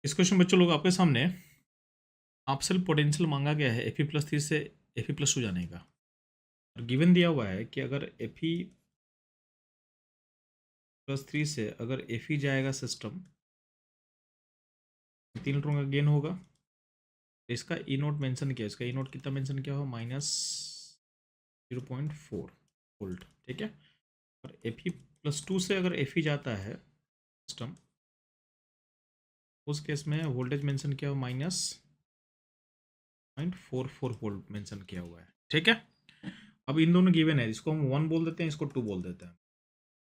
इस क्वेश्चन बच्चों लोग आपके सामने आपसे पोटेंशियल मांगा गया है Fe+3 से Fe+2 जाने का, और गिवन दिया हुआ है कि अगर Fe+3 से अगर Fe जाएगा सिस्टम, 3 इलेक्ट्रॉन का गेन होगा। तो इसका ई नोट मेंशन किया, इसका ई नोट कितना मेंशन किया हो, -0.4 वोल्ट, ठीक है। और Fe+2 से अगर Fe जाता है सिस्टम, उस केस में वोल्टेज मेंशन किया हो -0.44 वोल्ट मेंशन किया हुआ है, ठीक है। अब इन दोनों गिवन है, इसको हम 1 बोल देते हैं, इसको 2 बोल देते हैं।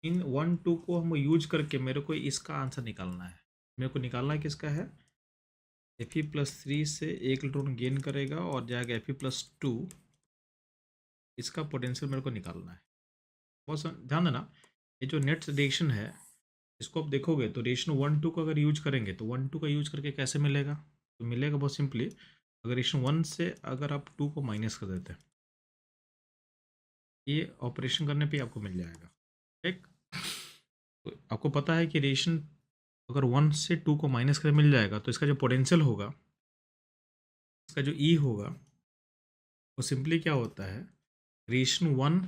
इन 1 2 को हम यूज करके मेरे को इसका आंसर निकालना है। मेरे को निकालना है किसका है, Fe+3 से 1 इलेक्ट्रॉन गेन करेगा और जाएगा Fe+2, इसका पोटेंशियल मेरे को निकालना है। बहुत ध्यान देना, ये जो नेट रिएक्शन है इसको आप देखोगे तो रिएक्शन 1 2 को अगर यूज करेंगे तो 1 2 का यूज करके कैसे मिलेगा, तो मिलेगा बहुत सिंपली, अगर रिएक्शन 1 से अगर आप 2 को माइनस कर देते हैं, ये ऑपरेशन करने पे आपको मिल जाएगा, ठीक। तो आपको पता है कि रिएक्शन अगर 1 से 2 को माइनस कर मिल जाएगा तो इसका जो पोटेंशियल होगा, इसका जो ई होगा, वो सिंपली क्या होता है, रिएक्शन 1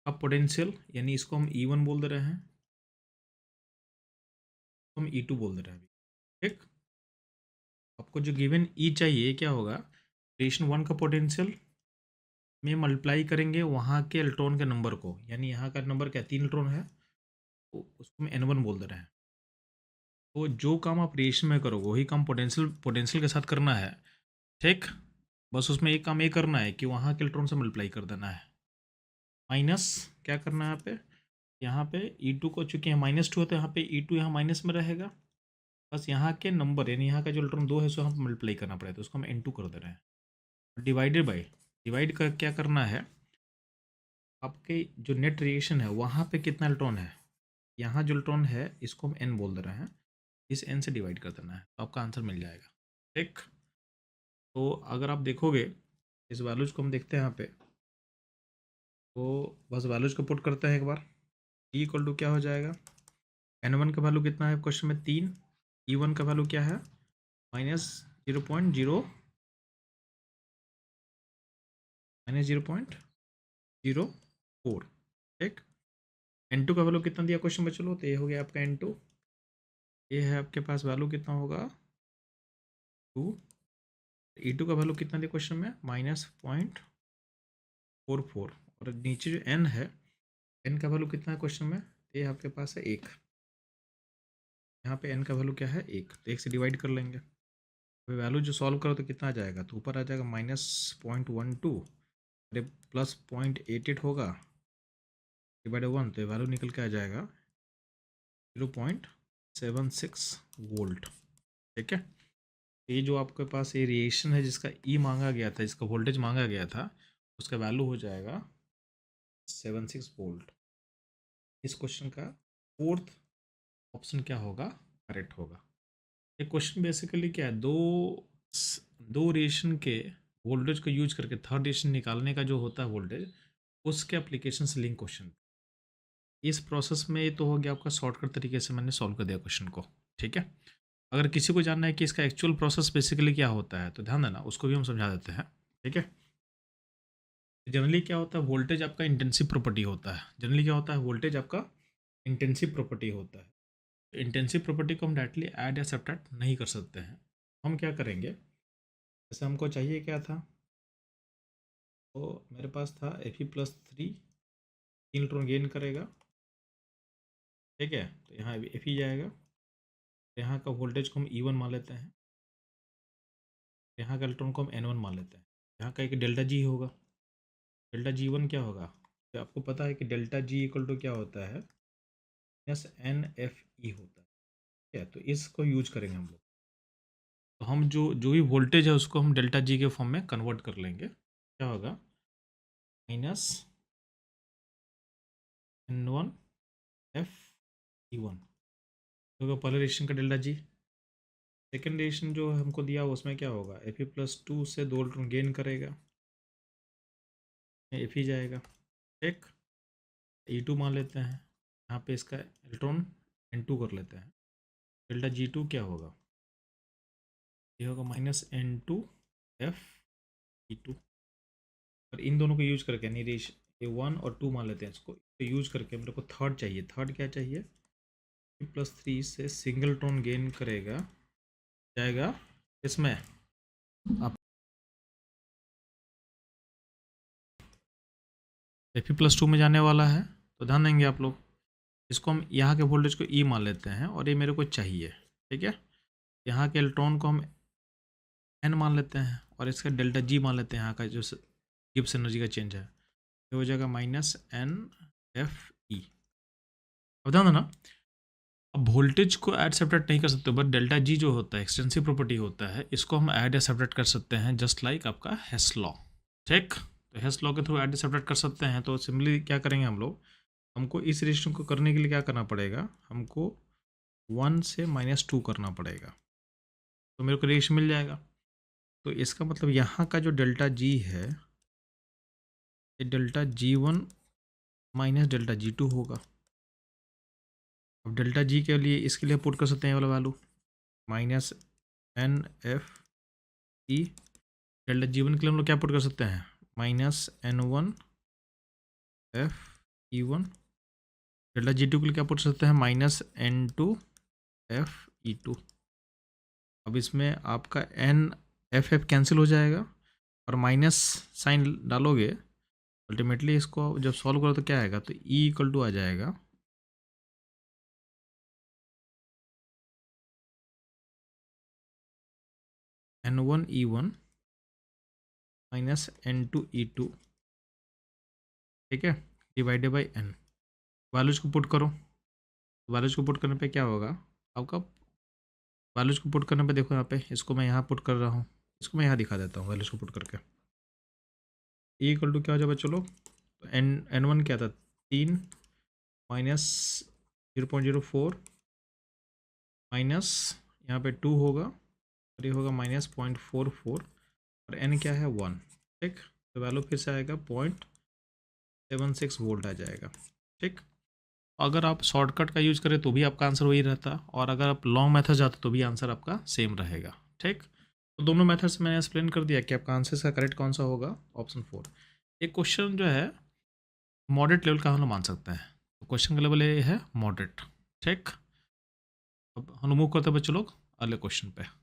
का पोटेंशियल, यानी इसको हम E1 बोल दे रहे हैं, हम E2 बोल दे रहे हैं, ठीक। आपको जो गिवन ई चाहिए क्या होगा, रिएक्शन 1 का पोटेंशियल में मल्टीप्लाई करेंगे वहाँ के इलेक्ट्रॉन के नंबर को, यानी यहाँ का नंबर क्या 3 इलेक्ट्रॉन है, तो उसको हम N1 बोल दे रहे हैं। तो जो काम आप रिएक्शन में करोगे वही काम पोटेंशियल के साथ करना है, ठीक। बस उसमें एक काम ये करना है कि वहाँ के इलेक्ट्रॉन से मल्टीप्लाई कर देना है, माइनस क्या करना है यहाँ पे E2 को, चूंकि यहाँ -2 है तो यहाँ पे E2 यहाँ माइनस में रहेगा, बस यहाँ के नंबर यानी यहाँ का जो इलेक्ट्रॉन 2 है उसको हम मल्टीप्लाई करना पड़ेगा, तो उसको हम N2 कर दे रहे हैं। डिवाइडेड बाई, डिवाइड कर क्या करना है, आपके जो नेट रिएक्शन है वहाँ पे कितना इलेक्ट्रॉन है, यहाँ जो इलेक्ट्रॉन है इसको हम n बोल दे रहे हैं, इस n से डिवाइड कर देना है, तो आपका आंसर मिल जाएगा, ठीक। तो अगर आप देखोगे इस वैल्यूज को हम देखते हैं यहाँ पे, तो बस वैल्यूज को पुट करते हैं एक बार। E इक्वल टू क्या हो जाएगा, N1 का वैल्यू कितना है क्वेश्चन में 3, E1 का वैल्यू क्या है -0.0 -0.04, ठीक। N2 का वैल्यू कितना दिया क्वेश्चन में, चलो तो ये हो गया आपका N2, ये है आपके पास वैल्यू कितना होगा 2। E2 का वैल्यू कितना दिया क्वेश्चन में -0.44, और नीचे जो n है, n का वैल्यू कितना है क्वेश्चन में, ये आपके पास है 1, यहाँ पे n का वैल्यू क्या है 1, तो 1 से डिवाइड कर लेंगे। वैल्यू जो सॉल्व करो तो कितना आ जाएगा, तो ऊपर आ जाएगा -0.12, अरे +0.88 होगा, डिवाइड 1, तो वैल्यू निकल के आ जाएगा 0.76 वोल्ट, ठीक है। ये जो आपके पास ये रिएक्शन है जिसका ई मांगा गया था, जिसका वोल्टेज मांगा गया था, उसका वैल्यू हो जाएगा 76 वोल्ट। इस क्वेश्चन का फोर्थ ऑप्शन क्या होगा, करेक्ट होगा। ये क्वेश्चन बेसिकली क्या है, दो रिएक्शन के वोल्टेज को यूज करके थर्ड रिएक्शन निकालने का जो होता है वोल्टेज, उसके एप्लीकेशन से लिंक क्वेश्चन। इस प्रोसेस में ये तो हो गया आपका शॉर्टकट तरीके से मैंने सॉल्व कर दिया क्वेश्चन को, ठीक है। अगर किसी को जानना है कि इसका एक्चुअल प्रोसेस बेसिकली क्या होता है तो ध्यान देना, उसको भी हम समझा देते हैं, ठीक है। जनरली क्या होता है, वोल्टेज आपका इंटेंसिव प्रॉपर्टी होता है, जनरली क्या होता है, वोल्टेज आपका इंटेंसिव प्रॉपर्टी होता है। इंटेंसिव प्रॉपर्टी को हम डायरेक्टली ऐड या सब्ट्रैक्ट नहीं कर सकते हैं। हम क्या करेंगे, जैसे हमको चाहिए क्या था, तो मेरे पास था Fe+3, 3 इलेक्ट्रॉन गेन करेगा, ठीक है। तो यहाँ Fe जाएगा, यहाँ का वोल्टेज को हम E1 मान लेते हैं, यहाँ का इलेक्ट्रॉन को हम N1 मान लेते हैं, यहाँ का एक डेल्टा जी होगा, डेल्टा G1 क्या होगा, तो आपको पता है कि डेल्टा जी इक्वल टू क्या होता है -NFE होता है, ठीक है। तो इसको यूज करेंगे हम लोग, तो हम जो जो भी वोल्टेज है उसको हम डेल्टा जी के फॉर्म में कन्वर्ट कर लेंगे, क्या होगा -N1FE1 होगा पहले रिएक्शन का डेल्टा जी। सेकेंड रिएक्शन जो हमको दिया उसमें क्या होगा, Fe+2 से 2 इलेक्ट्रॉन गेन करेगा, Fe जाएगा, ठीक। E2 मान लेते हैं, यहाँ पे इसका इलेक्ट्रॉन N2 कर लेते हैं, डेल्टा G2 क्या होगा, ये होगा -N2F(E2). और इन दोनों को यूज करके यानी रेश A1 और 2 मान लेते हैं इसको, यूज करके मेरे को थर्ड चाहिए। थर्ड क्या चाहिए? P+3 से सिंगलट्रॉन गेन करेगा, जाएगा इसमें आप Fe+2 में जाने वाला है। तो ध्यान देंगे आप लोग, इसको हम यहाँ के वोल्टेज को E मान लेते हैं और ये मेरे को चाहिए, ठीक है। यहाँ के इलेक्ट्रॉन को हम N मान लेते हैं और इसका डेल्टा G मान लेते हैं, यहाँ का जो गिब्स एनर्जी का चेंज है, ये हो जाएगा -NFE। अब ध्यान देना, अब वोल्टेज को ऐड सेपरेट नहीं कर सकते, बट डेल्टा जी जो होता है एक्सटेंसिव प्रॉपर्टी होता है, इसको हम ऐड या सेपरेट कर सकते हैं, जस्ट लाइक आपका हेस लॉ, ठीक। तो हेस लॉ के थ्रू ऐड या सेपरेट कर सकते हैं। तो सिंपली क्या करेंगे हम लोग, हमको इस रिलेशन को करने के लिए क्या करना पड़ेगा, हमको 1 से -2 करना पड़ेगा, तो मेरे को रिलेशन मिल जाएगा। तो इसका मतलब यहाँ का जो डेल्टा जी है, ये delta G1 minus delta G2 होगा। अब डेल्टा जी के लिए इसके लिए पुट कर सकते हैं वाला वैल्यू -NFE। डेल्टा G1 के लिए हम लोग क्या पुट कर सकते हैं, -N1FE1। डेल्टा G2 के लिए क्या पुट सकते हैं, -N2FE2। अब इसमें आपका NFF कैंसिल हो जाएगा और माइनस साइन डालोगे, अल्टीमेटली इसको जब सॉल्व करो तो क्या आएगा, तो E = आ जाएगा N1E1 माइनस N2E2, ठीक है, डिवाइडेड बाई N। वैल्यूज को पुट करो, वैल्यूज को पुट करने पे क्या होगा आपका, वैल्यूज को पुट करने पे देखो यहाँ पे, इसको मैं यहाँ पुट कर रहा हूँ, इसको मैं यहाँ दिखा देता हूँ वैल्यूज को पुट करके। E = क्या हो जाएगा, चलो तो N1 क्या था 3 माइनस 0.04 माइनस यहाँ पे 2 होगा और ये होगा -0.44 और N क्या है 1, ठीक। तो वैल्यू फिर से आएगा 0.76 वोल्ट आ जाएगा, ठीक। अगर आप शॉर्टकट का यूज करें तो भी आपका आंसर वही रहता, और अगर आप लॉन्ग मेथड जाते तो भी आंसर आपका सेम रहेगा, ठीक। तो दोनों मेथड्स मैंने एक्सप्लेन कर दिया कि आपका आंसर का करेक्ट कौन सा होगा, ऑप्शन 4। एक क्वेश्चन जो है मॉडरेट लेवल का हम लोग मान सकते हैं, तो क्वेश्चन का लेवल ये है मॉडरेट, ठीक। अब हम मूव करते हैं बच्चों लोग अगले क्वेश्चन पे।